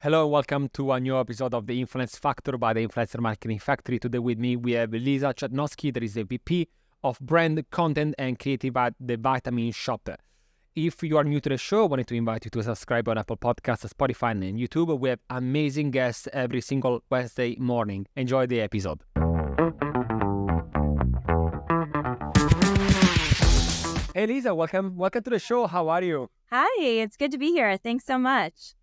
Hello and welcome to a new episode of The Influence Factor by the Influencer Marketing Factory. Today with me we have Lisa Chudnofsky, that is the VP of Brand, Content and Creative at the Vitamin Shoppe. If you are new to the show, I wanted to invite you to subscribe on Apple Podcasts, Spotify and YouTube. We have amazing guests every single Wednesday morning. Enjoy the episode. Hey Lisa, welcome to the show. How are you? Hi, it's good to be here. Thanks so much.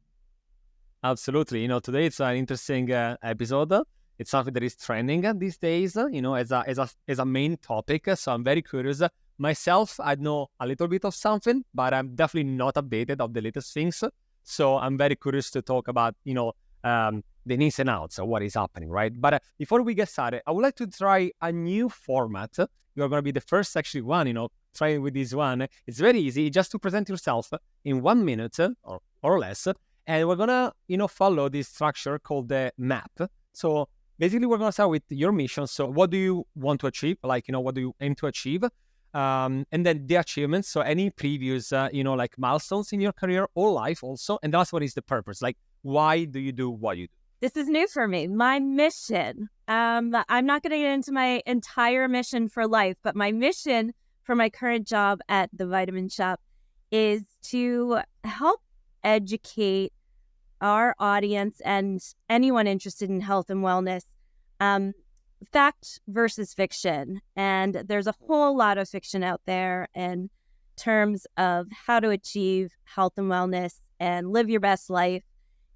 Absolutely. Today it's an interesting episode. It's something that is trending these days, as a main topic. So I'm very curious. Myself, I know a little bit of something, but I'm definitely not updated of the latest things. So I'm very curious to talk about, the ins and outs of what is happening, right? But before we get started, I would like to try a new format. You're going to be the first actually one, trying with this one. It's very easy, just to present yourself in 1 minute or less. And we're going to, follow this structure called the map. So basically, we're going to start with your mission. So what do you want to achieve? What do you aim to achieve? And then the achievements. So any previous, milestones in your career or life also. And that's what is the purpose. Why do you do what you do? This is new for me. My mission. I'm not going to get into my entire mission for life, but my mission for my current job at the Vitamin Shoppe is to help educate our audience and anyone interested in health and wellness, fact versus fiction. And there's a whole lot of fiction out there in terms of how to achieve health and wellness and live your best life.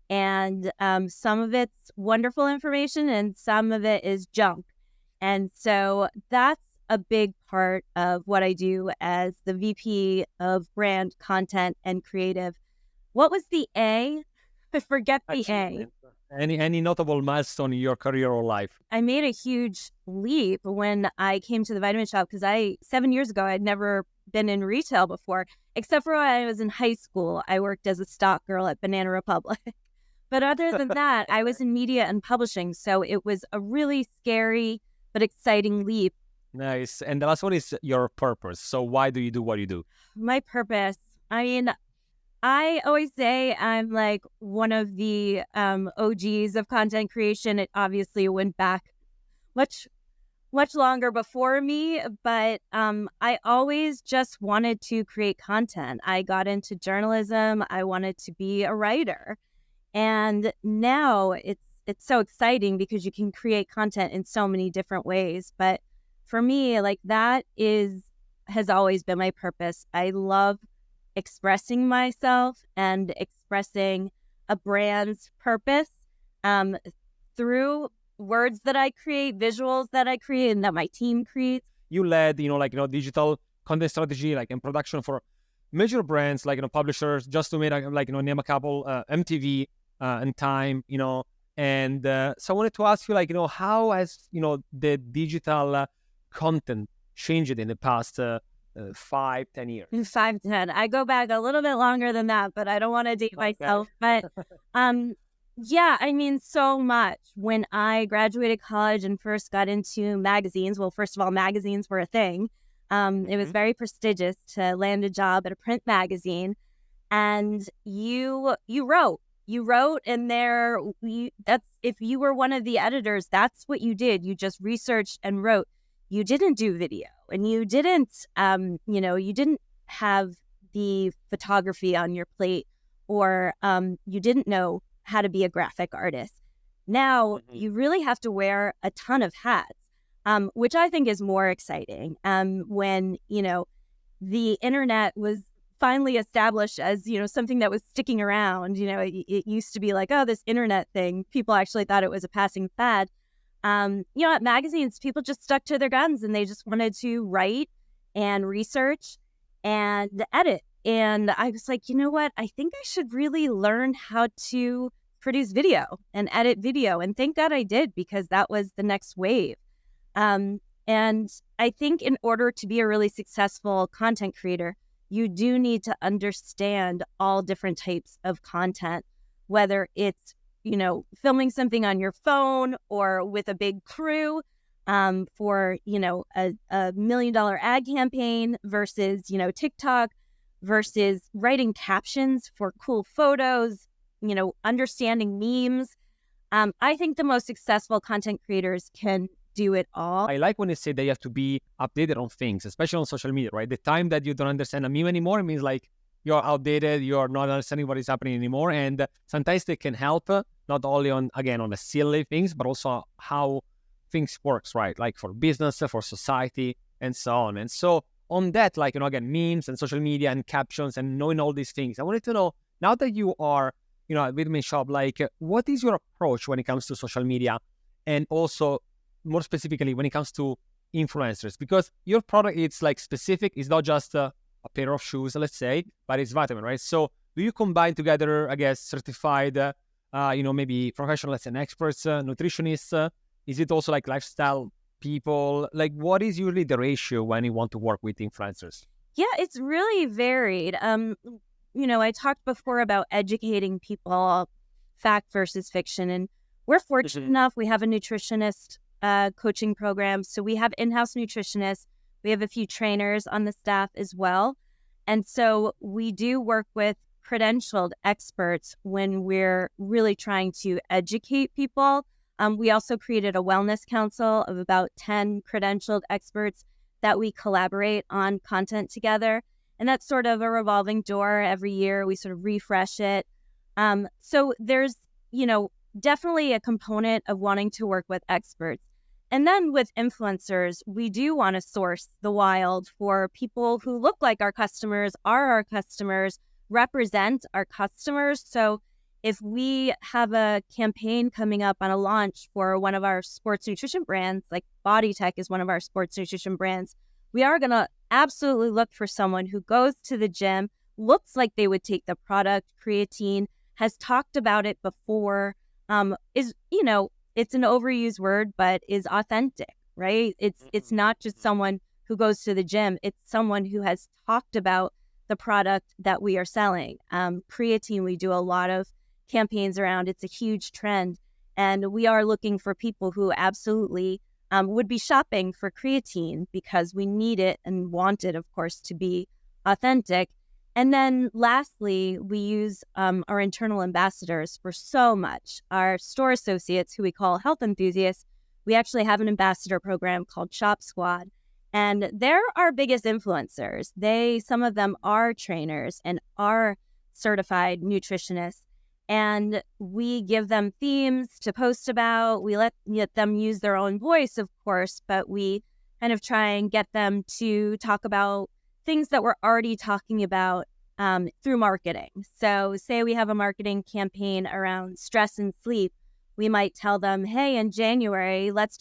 And some of it's wonderful information and some of it is junk. And so that's a big part of what I do as the VP of Brand, Content, and Creative. What was the A? I forget the A. Any notable milestone in your career or life? I made a huge leap when I came to the Vitamin Shoppe because 7 years ago, I'd never been in retail before, except for when I was in high school. I worked as a stock girl at Banana Republic. But other than that, I was in media and publishing. So it was a really scary but exciting leap. Nice. And the last one is your purpose. So why do you do what you do? My purpose. I always say I'm like one of the OGs of content creation. It obviously went back much longer before me, but I always just wanted to create content. I got into journalism. I wanted to be a writer. And now it's so exciting because you can create content in so many different ways. But for me, that has always been my purpose. I love expressing myself and expressing a brand's purpose through words that I create, visuals that I create, and that my team creates. You led, digital content strategy, and production for major brands, publishers, just to name a couple, MTV and Time, and so I wanted to ask you, how has, the digital content changed in the past 5-10 years? 5-10. I go back a little bit longer than that, but I don't want to date myself. But so much. When I graduated college and first got into magazines, well, first of all, magazines were a thing. It was very prestigious to land a job at a print magazine, and you wrote, and that's if you were one of the editors, that's what you did. You just researched and wrote. You didn't do video, and you didn't have the photography on your plate, or you didn't know how to be a graphic artist. Now you really have to wear a ton of hats, which I think is more exciting. When, the internet was finally established as, something that was sticking around, it used to be like, oh, this internet thing. People actually thought it was a passing fad. At magazines, people just stuck to their guns and they just wanted to write and research and edit. And I was like, you know what? I think I should really learn how to produce video and edit video. And thank God I did, because that was the next wave. And I think in order to be a really successful content creator, you do need to understand all different types of content, whether it's filming something on your phone or with a big crew for, a $1 million ad campaign versus, TikTok versus writing captions for cool photos, understanding memes. I think the most successful content creators can do it all. I like when you say that you have to be updated on things, especially on social media, right? The time that you don't understand a meme anymore, it means like you're outdated, you're not understanding what is happening anymore. And sometimes they can help not only on the silly things, but also how things works, right? Like for business, for society, and so on. And so on that, like, again, memes and social media and captions and knowing all these things, I wanted to know, now that you are, at Vitamin Shoppe, like, what is your approach when it comes to social media? And also, more specifically, when it comes to influencers? Because your product, it's like specific, it's not just a pair of shoes, let's say, but it's vitamin, right? So do you combine together, I guess, certified, maybe professionals and experts, nutritionists? Is it also like lifestyle people? Like, what is usually the ratio when you want to work with influencers? Yeah, it's really varied. I talked before about educating people, fact versus fiction, and we're fortunate enough, we have a nutritionist coaching program. So we have in-house nutritionists. We have a few trainers on the staff as well. And so we do work with credentialed experts when we're really trying to educate people. We also created a wellness council of about 10 credentialed experts that we collaborate on content together. And that's sort of a revolving door. Every year we sort of refresh it. So there's, definitely a component of wanting to work with experts. And then with influencers, we do want to source the wild for people who look like our customers, are our customers, represent our customers. So if we have a campaign coming up on a launch for one of our sports nutrition brands, like Body Tech is one of our sports nutrition brands, we are going to absolutely look for someone who goes to the gym, looks like they would take the product, creatine, has talked about it before, it's an overused word, but is authentic, right? It's not just someone who goes to the gym. It's someone who has talked about the product that we are selling. Creatine, we do a lot of campaigns around. It's a huge trend. And we are looking for people who absolutely would be shopping for creatine because we need it and want it, of course, to be authentic. And then lastly, we use our internal ambassadors for so much. Our store associates, who we call health enthusiasts, we actually have an ambassador program called Shop Squad. And they're our biggest influencers. Some of them are trainers and are certified nutritionists. And we give them themes to post about. We let them use their own voice, of course, but we kind of try and get them to talk about things that we're already talking about through marketing. So say we have a marketing campaign around stress and sleep. We might tell them, hey, in January, let's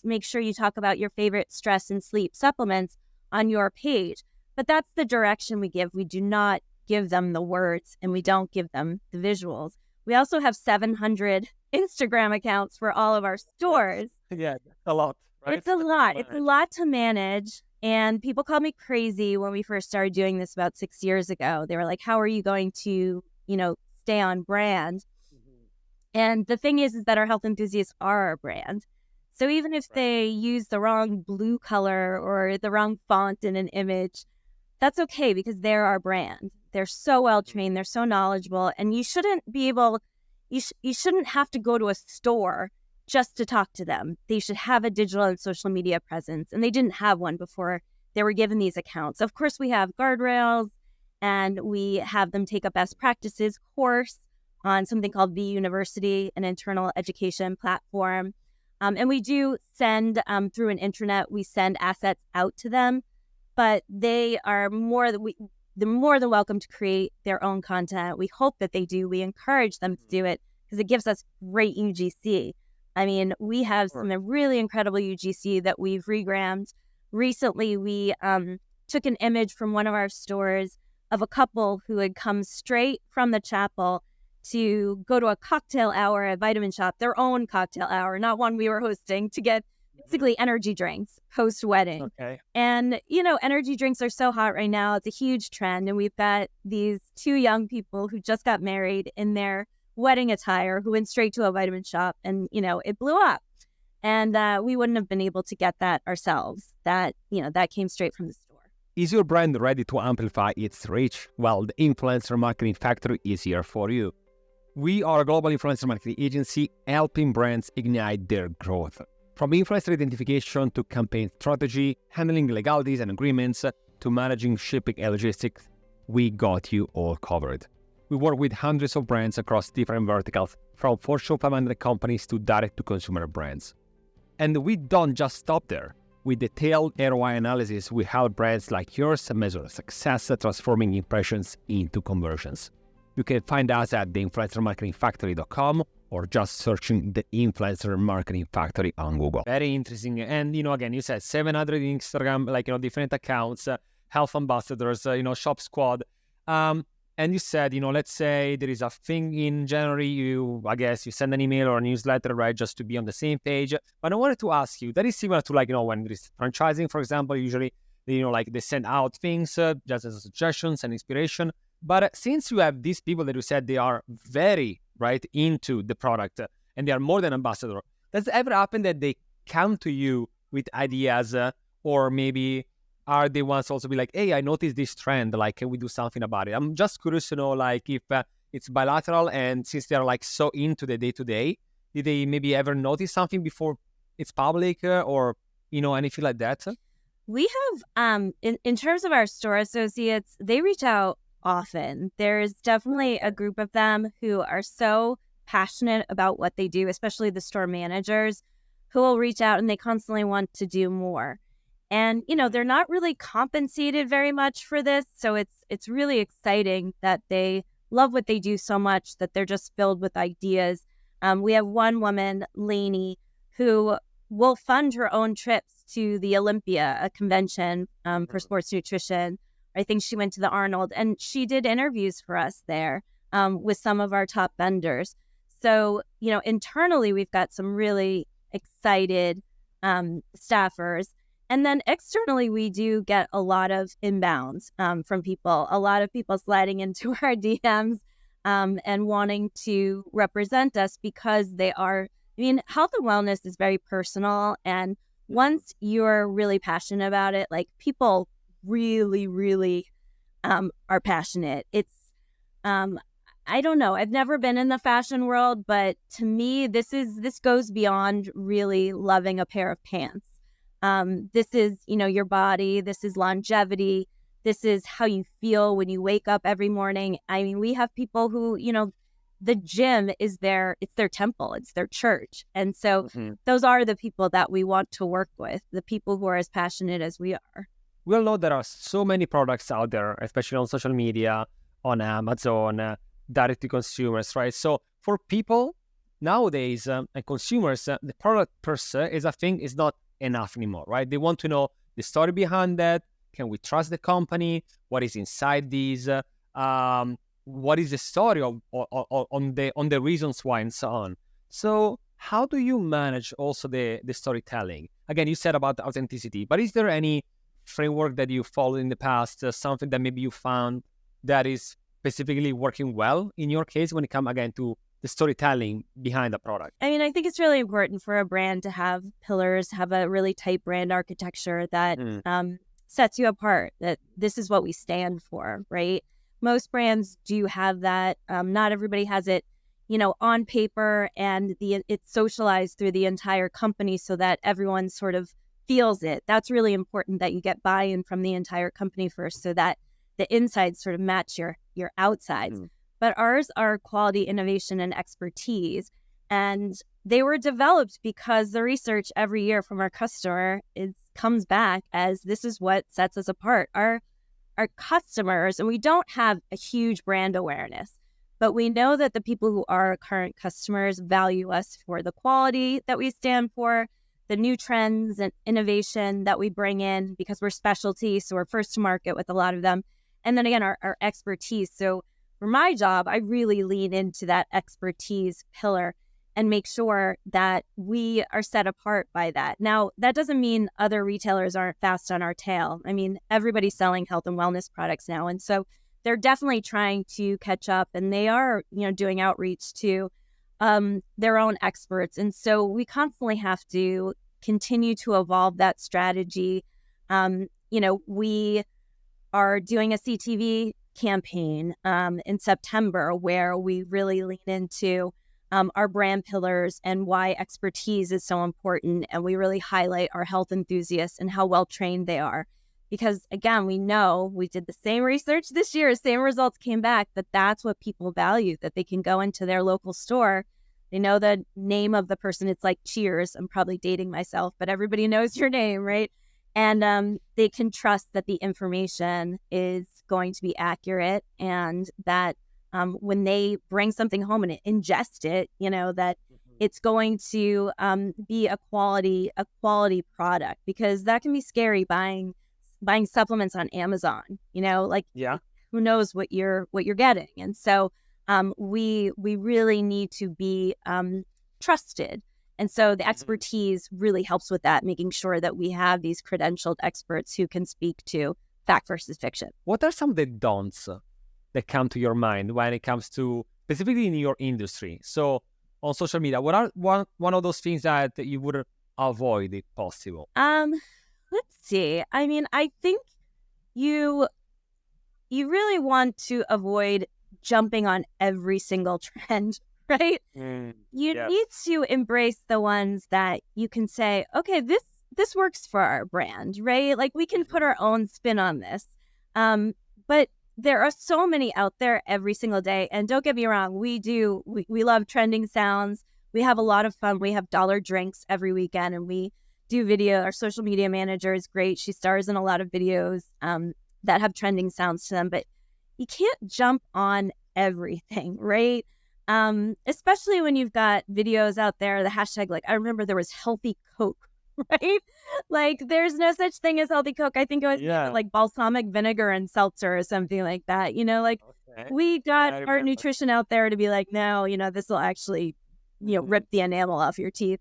make sure you talk about your favorite stress and sleep supplements on your page. But that's the direction we give. We do not give them the words and we don't give them the visuals. We also have 700 Instagram accounts for all of our stores. Yeah, a lot, right? It's a lot. It's a lot to manage. And people called me crazy when we first started doing this about 6 years ago. They were like, how are you going to, stay on brand? And the thing is that our health enthusiasts are our brand. So even if they use the wrong blue color or the wrong font in an image, that's okay because they're our brand. They're so well trained. They're so knowledgeable. And you shouldn't you shouldn't have to go to a store just to talk to them. They should have a digital and social media presence. And they didn't have one before they were given these accounts. Of course, we have guardrails and we have them take a best practices course on something called V University, an internal education platform. And we do send through an intranet, we send assets out to them, but they are they're more than welcome to create their own content. We hope that they do. We encourage them to do it because it gives us great UGC. I mean, we have some really incredible UGC that we've regrammed. Recently, we took an image from one of our stores of a couple who had come straight from the chapel to go to a cocktail hour at Vitamin Shoppe, their own cocktail hour, not one we were hosting, to get basically energy drinks post-wedding. Okay. And, energy drinks are so hot right now. It's a huge trend. And we've got these two young people who just got married in their wedding attire who went straight to a Vitamin Shoppe and, it blew up. And we wouldn't have been able to get that ourselves. That came straight from the store. Is your brand ready to amplify its reach? Well, the influencer marketing factory is here for you. We are a global influencer marketing agency helping brands ignite their growth. From influencer identification to campaign strategy, handling legalities and agreements, to managing shipping and logistics, we got you all covered. We work with hundreds of brands across different verticals, from Fortune 500 companies to direct-to-consumer brands. And we don't just stop there. With detailed ROI analysis, we help brands like yours measure success, transforming impressions into conversions. You can find us at theinfluencermarketingfactory.com or just searching the Influencer Marketing Factory on Google. Very interesting. And, again, you said 700 Instagram, different accounts, health ambassadors, shop squad. And you said, let's say there is a thing in January, you send an email or a newsletter, right, just to be on the same page. But I wanted to ask you, that is similar to when there is franchising, for example, usually, they send out things just as suggestions and inspiration. But since you have these people that you said they are very, right, into the product and they are more than ambassador, does it ever happen that they come to you with ideas or maybe are they ones also be like, hey, I noticed this trend, can we do something about it? I'm just curious to know, if it's bilateral and since they're so into the day-to-day, did they maybe ever notice something before it's public or, anything like that? We have, in terms of our store associates, they reach out often. There's definitely a group of them who are so passionate about what they do, especially the store managers who will reach out and they constantly want to do more. And, they're not really compensated very much for this. So it's really exciting that they love what they do so much that they're just filled with ideas. We have one woman, Lainey, who will fund her own trips to the Olympia, a convention for sports nutrition. I think she went to the Arnold and she did interviews for us there with some of our top vendors. So, internally, we've got some really excited staffers. And then externally, we do get a lot of inbounds from people, a lot of people sliding into our DMs and wanting to represent us because they are, health and wellness is very personal. And once you're really passionate about it, people really, really are passionate. It's, I don't know. I've never been in the fashion world, but to me, this goes beyond really loving a pair of pants. This is, your body. This is longevity. This is how you feel when you wake up every morning. We have people who, the gym is it's their temple. It's their church. And so those are the people that we want to work with, the people who are as passionate as we are. We all know there are so many products out there, especially on social media, on Amazon, direct to consumers, right? So for people nowadays and consumers, the product per se is not enough anymore, right? They want to know the story behind that. Can we trust the company? What is inside these? What is the story on the reasons why and so on? So how do you manage also the storytelling? Again, you said about the authenticity, but is there any framework that you followed in the past, something that maybe you found that is specifically working well in your case when it comes again to the storytelling behind the product? I think it's really important for a brand to have pillars, have a really tight brand architecture that sets you apart, that this is what we stand for, right? Most brands do have that. Not everybody has it, on paper and it's socialized through the entire company so that everyone sort of feels it. That's really important that you get buy-in from the entire company first so that the insides sort of match your outsides. But ours are quality, innovation, and expertise. And they were developed because the research every year from our customer comes back as this is what sets us apart. Our customers, and we don't have a huge brand awareness, but we know that the people who are current customers value us for the quality that we stand for, the new trends and innovation that we bring in because we're specialty. So we're first to market with a lot of them. And then again, our expertise. So for my job, I really lean into that expertise pillar and make sure that we are set apart by that. Now, that doesn't mean other retailers aren't fast on our tail. Everybody's selling health and wellness products now. And so they're definitely trying to catch up and they are, doing outreach to their own experts. And so we constantly have to continue to evolve that strategy. We are doing a CTV campaign in September where we really lean into our brand pillars and why expertise is so important. And we really highlight our health enthusiasts and how well trained they are. Because again, we know we did the same research this year, same results came back, that that's what people value, that they can go into their local store. They know the name of the person. It's like Cheers. I'm probably dating myself, but everybody knows your name, right? And they can trust that the information is going to be accurate, and that when they bring something home and ingest it, that it's going to be a quality product, because that can be scary buying supplements on Amazon, who knows what you're getting. And so we really need to be trusted. And so the expertise really helps with that, making sure that we have these credentialed experts who can speak to fact versus fiction. What are some of the don'ts that come to your mind when it comes to specifically in your industry? So on social media, what are one of those things that you would avoid if possible? Let's see. I mean, I think you really want to avoid jumping on every single trend, right? You need to embrace the ones that you can say, okay, this works for our brand, right? Like, we can put our own spin on this. But there are so many out there every single day. And don't get me wrong, we love trending sounds. We have a lot of fun. We have dollar drinks every weekend, and we do video. Our social media manager is great. She stars in a lot of videos that have trending sounds to them, but you can't jump on everything, right? Especially when you've got videos out there, the hashtag, like, I remember there was healthy Coke, right? Like, there's no such thing as healthy Coke. I think it was like balsamic vinegar and seltzer or something like that. We got our nutrition out there to be like, no, this will actually, rip the enamel off your teeth.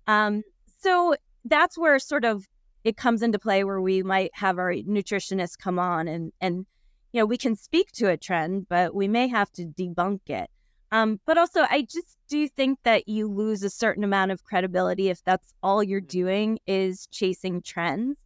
So that's where sort of it comes into play, where we might have our nutritionists come on and we can speak to a trend, but we may have to debunk it. But also, I just do think that you lose a certain amount of credibility if that's all you're doing is chasing trends.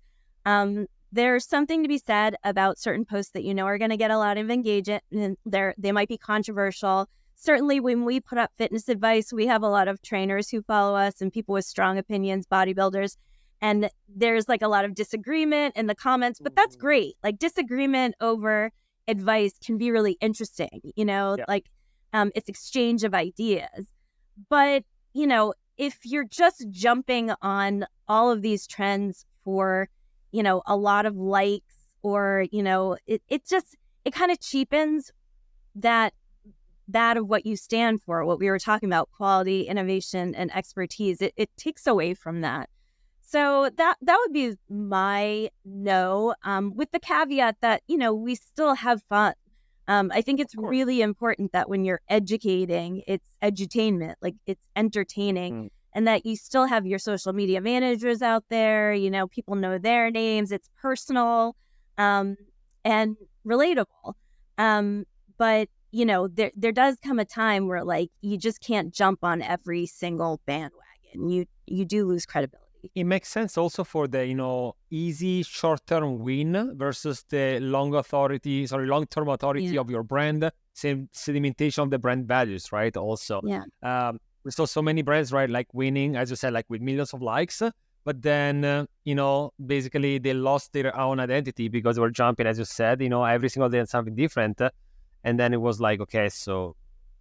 There's something to be said about certain posts that are going to get a lot of engagement, and they might be controversial. Certainly, when we put up fitness advice, we have a lot of trainers who follow us and people with strong opinions, bodybuilders. And there's like a lot of disagreement in the comments, but that's great. Like, disagreement over advice can be really interesting, it's exchange of ideas. But, if you're just jumping on all of these trends for, a lot of likes, or, it kind of cheapens that of what you stand for, what we were talking about, quality, innovation, and expertise. It takes away from that. So that would be my no, with the caveat that, we still have fun. I think it's really important that when you're educating, it's edutainment, like it's entertaining, and that you still have your social media managers out there, people know their names, it's personal and relatable. But, there does come a time where, like, you just can't jump on every single bandwagon. You do lose credibility. It makes sense also for the, easy short-term win versus the long-term authority of your brand, sedimentation of the brand values, right? Also, we saw so many brands, right, like winning, as you said, like with millions of likes, but then, basically they lost their own identity because they were jumping, as you said, every single day on something different. And then it was like, okay, so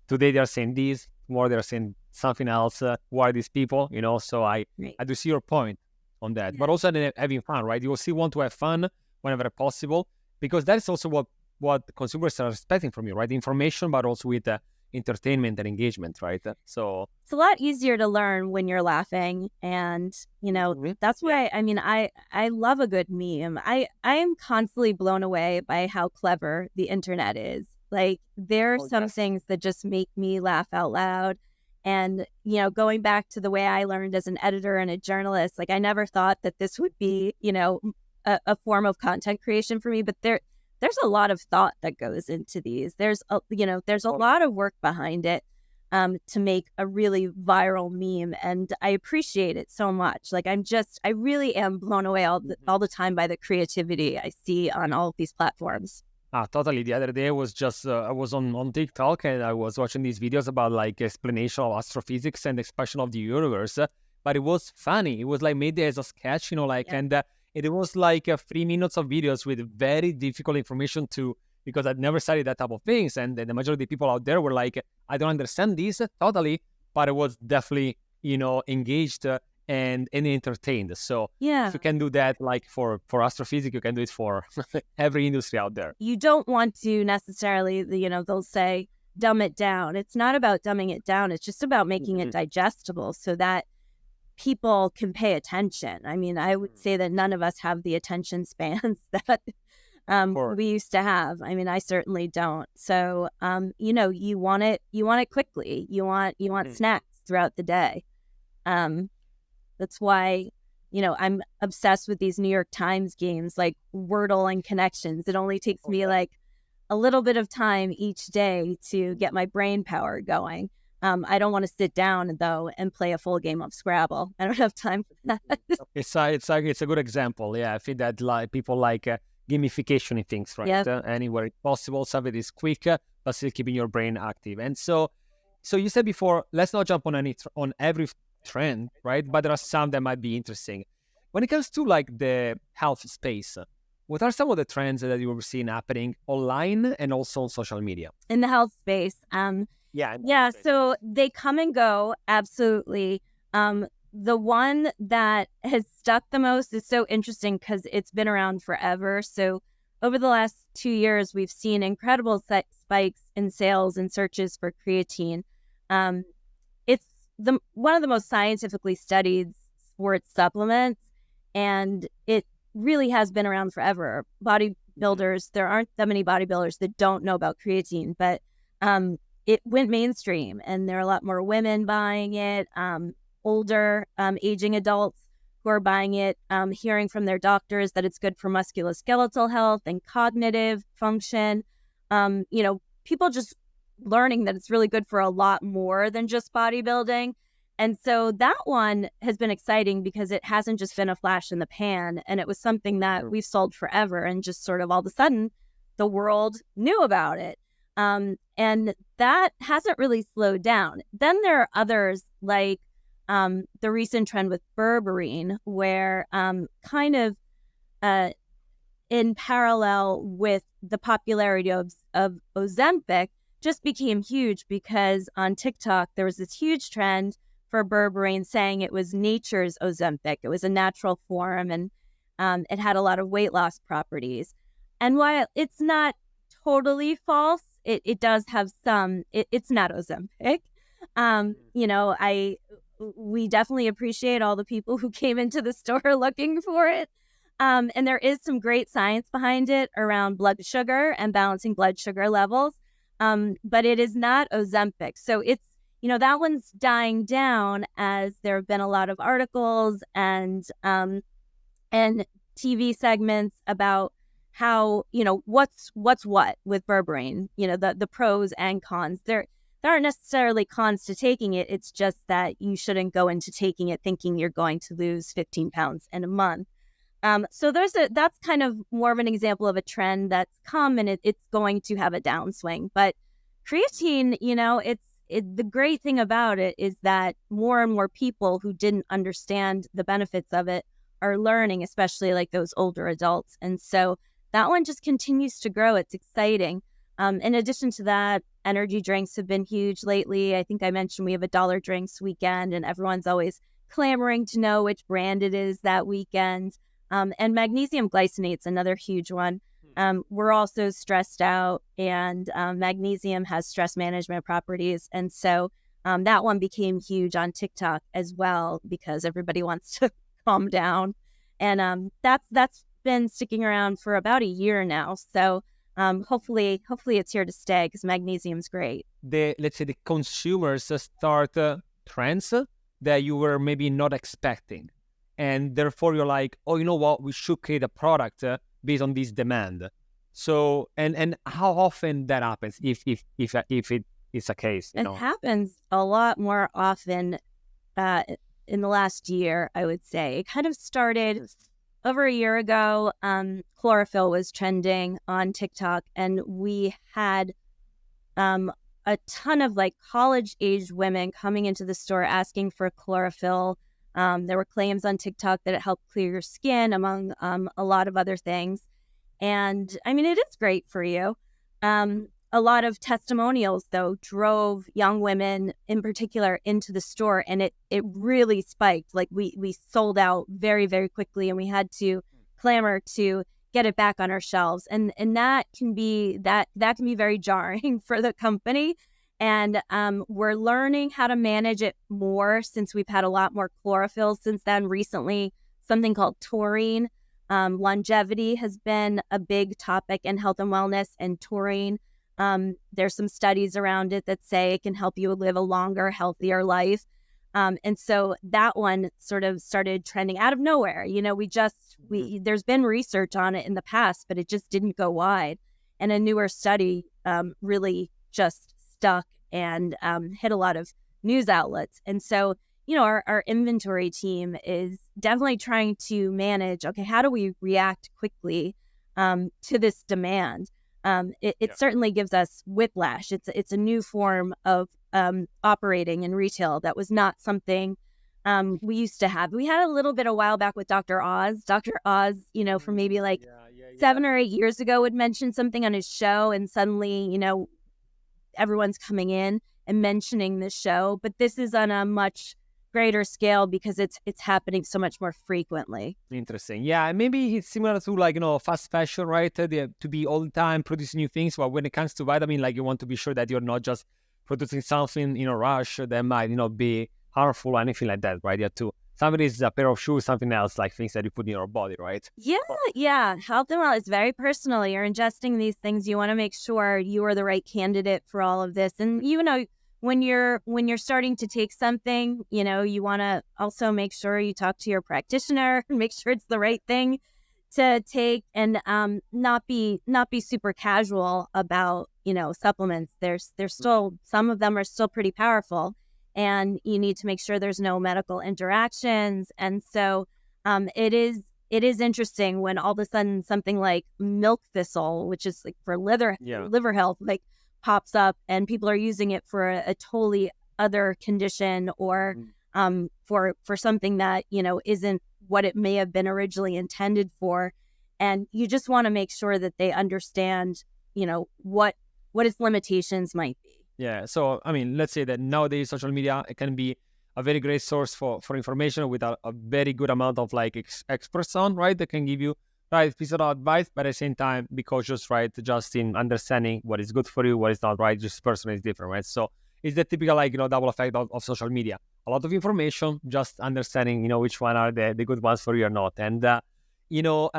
today they're saying this, tomorrow they're saying something else. Who are these people? So I do see your point on that. But also having fun, right? You still want to have fun whenever possible, because that's also what consumers are expecting from you, right? Information, but also with entertainment and engagement, right? So it's a lot easier to learn when you're laughing, and that's why I love a good meme. I am constantly blown away by how clever the internet is. Like, there are some things that just make me laugh out loud. And, going back to the way I learned as an editor and a journalist, like, I never thought that this would be, a form of content creation for me. But there's a lot of thought that goes into these. There's a lot of work behind it to make a really viral meme. And I appreciate it so much. Like, I really am blown away all the time by the creativity I see on all of these platforms. Totally. The other day I was on TikTok and I was watching these videos about like explanation of astrophysics and expansion of the universe. But it was funny. It was like made as a sketch, and it was like 3 minutes of videos with very difficult information because I'd never studied that type of things. And the majority of the people out there were like, I don't understand this totally, but it was definitely, engaged and entertained. So if you can do that, like for astrophysics, you can do it for every industry out there. You don't want to necessarily, they'll say, dumb it down. It's not about dumbing it down. It's just about making it digestible so that people can pay attention. I mean, I would say that none of us have the attention spans that we used to have. I mean, I certainly don't. So, you want it quickly. You want snacks throughout the day. That's why, I'm obsessed with these New York Times games like Wordle and Connections. It only takes me like a little bit of time each day to get my brain power going. I don't want to sit down though and play a full game of Scrabble. I don't have time for that. It's a good example. Yeah, I think that people like gamification in things, right? Yep. Anywhere it's possible, something is quick, but still keeping your brain active. And so you said before, let's not jump on every trend, right? But there are some that might be interesting. When it comes to like the health space, what are some of the trends that you were seeing happening online and also on social media? In the health space, so they come and go, absolutely. The one that has stuck the most is so interesting because it's been around forever. So over the last 2 years, we've seen incredible spikes in sales and searches for creatine. It's one of the most scientifically studied sports supplements, and it really has been around forever. Bodybuilders, there aren't that many bodybuilders that don't know about creatine, but it went mainstream, and there are a lot more women buying it, older, aging adults who are buying it, hearing from their doctors that it's good for musculoskeletal health and cognitive function. People just learning that it's really good for a lot more than just bodybuilding. And so that one has been exciting because it hasn't just been a flash in the pan, and it was something that we've sold forever, and just sort of all of a sudden the world knew about it. And that hasn't really slowed down. Then there are others like the recent trend with berberine, where kind of in parallel with the popularity of Ozempic, just became huge because on TikTok there was this huge trend for berberine saying it was nature's Ozempic. It was a natural form, and it had a lot of weight loss properties. And while it's not totally false, it does have some. It's not Ozempic. We definitely appreciate all the people who came into the store looking for it. And there is some great science behind it around blood sugar and balancing blood sugar levels. But it is not Ozempic. So it's, that one's dying down as there have been a lot of articles and TV segments about how, what's what with berberine, the pros and cons. There aren't necessarily cons to taking it. It's just that you shouldn't go into taking it thinking you're going to lose 15 pounds in a month. So that's kind of more of an example of a trend that's come, and it's going to have a downswing. But creatine, the great thing about it is that more and more people who didn't understand the benefits of it are learning, especially like those older adults. And so that one just continues to grow. It's exciting. In addition to that, energy drinks have been huge lately. I think I mentioned we have a dollar drinks weekend, and everyone's always clamoring to know which brand it is that weekend. And magnesium glycinate's another huge one. We're also stressed out, and magnesium has stress management properties. And so that one became huge on TikTok as well because everybody wants to calm down. And that's been sticking around for about a year now. So hopefully it's here to stay because magnesium's great. Let's say the consumers start trends that you were maybe not expecting. And therefore you're like, oh, you know what? We should create a product based on this demand. So, and how often that happens, if it is a case? It happens a lot more often in the last year, I would say. It kind of started over a year ago, chlorophyll was trending on TikTok, and we had a ton of like college-aged women coming into the store asking for chlorophyll. There were claims on TikTok that it helped clear your skin, among a lot of other things. And I mean, it is great for you. A lot of testimonials, though, drove young women in particular into the store, and it really spiked. Like we sold out very, very quickly, and we had to clamor to get it back on our shelves. And that can be very jarring for the company. And we're learning how to manage it more since we've had a lot more chlorophyll since then. Recently, something called taurine. Longevity has been a big topic in health and wellness, and taurine. There's some studies around it that say it can help you live a longer, healthier life. And so that one sort of started trending out of nowhere. You know, there's been research on it in the past, but it just didn't go wide. And a newer study really just stuck and hit a lot of news outlets. And so, you know, our inventory team is definitely trying to manage, okay, how do we react quickly to this demand? It certainly gives us whiplash. It's a new form of operating in retail that was not something we used to have. We had a little bit a while back with Dr. Oz. Dr. Oz, you know, from maybe like 7 or 8 years ago would mention something on his show, and suddenly, you know, everyone's coming in and mentioning this show. But this is on a much greater scale because it's happening so much more frequently. Interesting. Yeah, and maybe it's similar to like, you know, fast fashion, right? They have to be all the time producing new things. But when it comes to vitamin, like you want to be sure that you're not just producing something in a rush that might, you know, be harmful or anything like that, right? You have to, something is a pair of shoes, something else, like things that you put in your body, right? Yeah. Health and wellness is very personal. You're ingesting these things. You want to make sure you are the right candidate for all of this. And, you know, when you're starting to take something, you know, you want to also make sure you talk to your practitioner and make sure it's the right thing to take, and not be super casual about, you know, supplements. There's still, some of them are still pretty powerful, and you need to make sure there's no medical interactions. And so it is interesting when all of a sudden something like milk thistle, which is like for liver health, like pops up, and people are using it for a totally other condition, or for something that, you know, isn't what it may have been originally intended for. And you just want to make sure that they understand, you know, what its limitations might be. Yeah. So, I mean, let's say that nowadays social media, it can be a very great source for information with a very good amount of like experts on, right? That can give you right piece of advice, but at the same time, be cautious, right? Just in understanding what is good for you, what is not, right? Just person is different, right? So it's the typical, like, you know, double effect of social media. A lot of information, just understanding, you know, which one are the good ones for you or not. And, you know,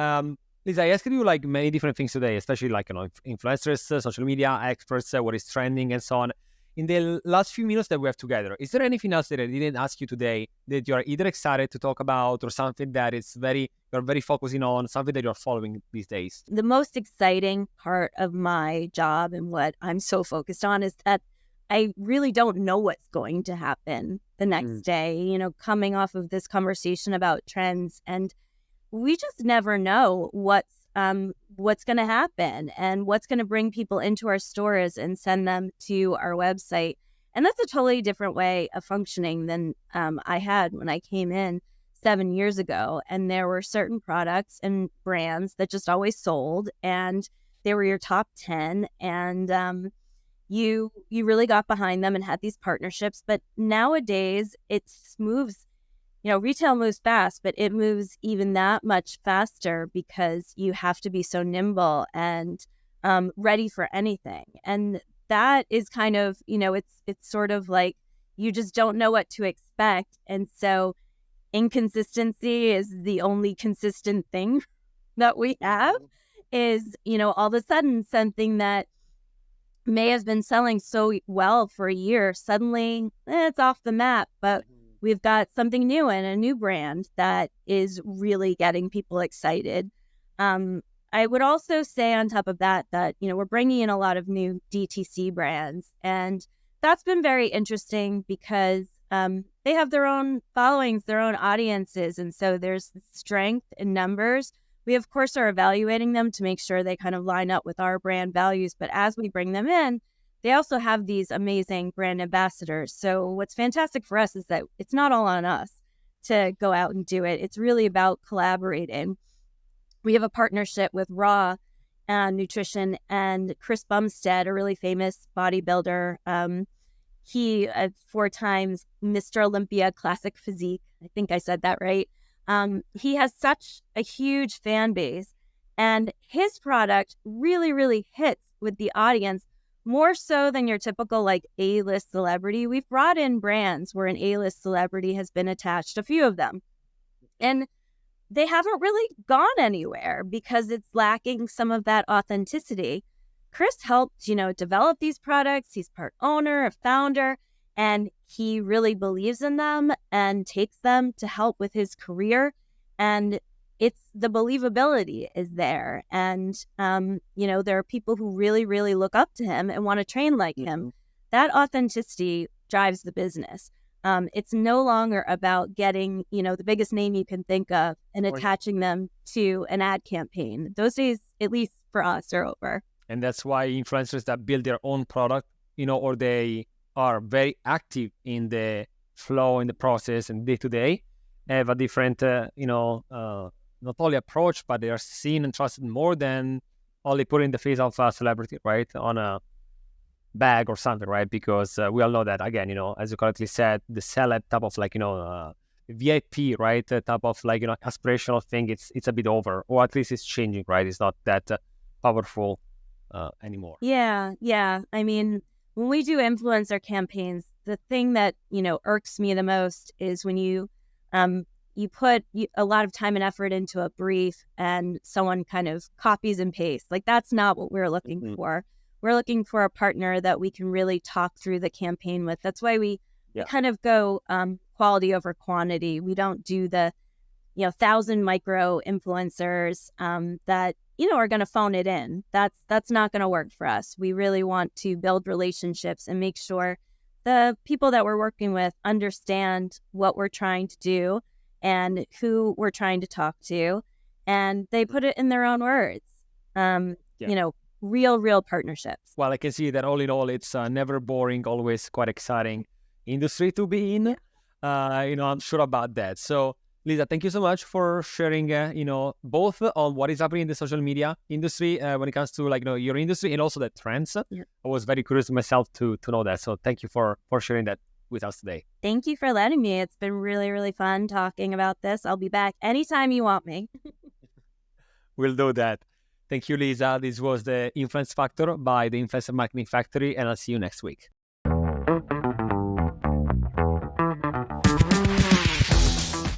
Lisa, I asked you like many different things today, especially like, you know, influencers, social media experts, what is trending and so on. In the last few minutes that we have together, is there anything else that I didn't ask you today that you are either excited to talk about, or something that you're very focusing on, something that you're following these days? The most exciting part of my job and what I'm so focused on is that I really don't know what's going to happen the next day, you know, coming off of this conversation about trends. And we just never know what's going to happen and what's going to bring people into our stores and send them to our website. And that's a totally different way of functioning than I had when I came in 7 years ago. And there were certain products and brands that just always sold, and they were your top 10. And you really got behind them and had these partnerships. But nowadays it moves, you know, retail moves fast, but it moves even that much faster because you have to be so nimble and ready for anything. And that is kind of, you know, it's sort of like you just don't know what to expect. And so inconsistency is the only consistent thing that we have, is, you know, all of a sudden something that may have been selling so well for a year, suddenly it's off the map. But we've got something new and a new brand that is really getting people excited. I would also say on top of that, you know, we're bringing in a lot of new DTC brands. And that's been very interesting because they have their own followings, their own audiences. And so there's strength in numbers. We, of course, are evaluating them to make sure they kind of line up with our brand values. But as we bring them in, they also have these amazing brand ambassadors. So what's fantastic for us is that it's not all on us to go out and do it. It's really about collaborating. We have a partnership with Raw Nutrition and Chris Bumstead, a really famous bodybuilder. He 4 times Mr. Olympia Classic Physique. I think I said that right. He has such a huge fan base, and his product really, really hits with the audience more so than your typical like A-list celebrity. We've brought in brands where an A-list celebrity has been attached, a few of them, and they haven't really gone anywhere because it's lacking some of that authenticity. Chris helped, develop these products. He's part owner, a founder, and he really believes in them and takes them to help with his career. And it's the believability is there. And, there are people who really, really look up to him and want to train like him. That authenticity drives the business. It's no longer about getting, the biggest name you can think of and attaching them to an ad campaign. Those days, at least for us, are over. And that's why influencers that build their own product, or they are very active in the flow, in the process and day to day, have a different, not only approach, but they are seen and trusted more than only put in the face of a celebrity, right? On a bag or something, right? Because we all know that, again, as you correctly said, the celeb type of VIP, right? Type of aspirational thing, it's a bit over, or at least it's changing, right? It's not that powerful anymore. Yeah. I mean, when we do influencer campaigns, the thing that, irks me the most is when you put a lot of time and effort into a brief and someone kind of copies and pastes. Like, that's not what we're looking for. We're looking for a partner that we can really talk through the campaign with. That's why we kind of go quality over quantity. We don't do the 1,000 micro influencers that are going to phone it in. That's not going to work for us. We really want to build relationships and make sure the people that we're working with understand what we're trying to do and who we're trying to talk to, and they put it in their own words. Real partnerships. Well, I can see that all in all, it's never boring, always quite exciting industry to be in. I'm sure about that. So, Lisa, thank you so much for sharing, both on what is happening in the social media industry when it comes to your industry and also the trends. I was very curious myself to know that. So thank you for sharing that with us today. Thank you for letting me. It's been really, really fun talking about this. I'll be back anytime you want me. We'll do that. Thank you, Lisa. This was the Influence Factor by the Influencer Marketing Factory, and I'll see you next week.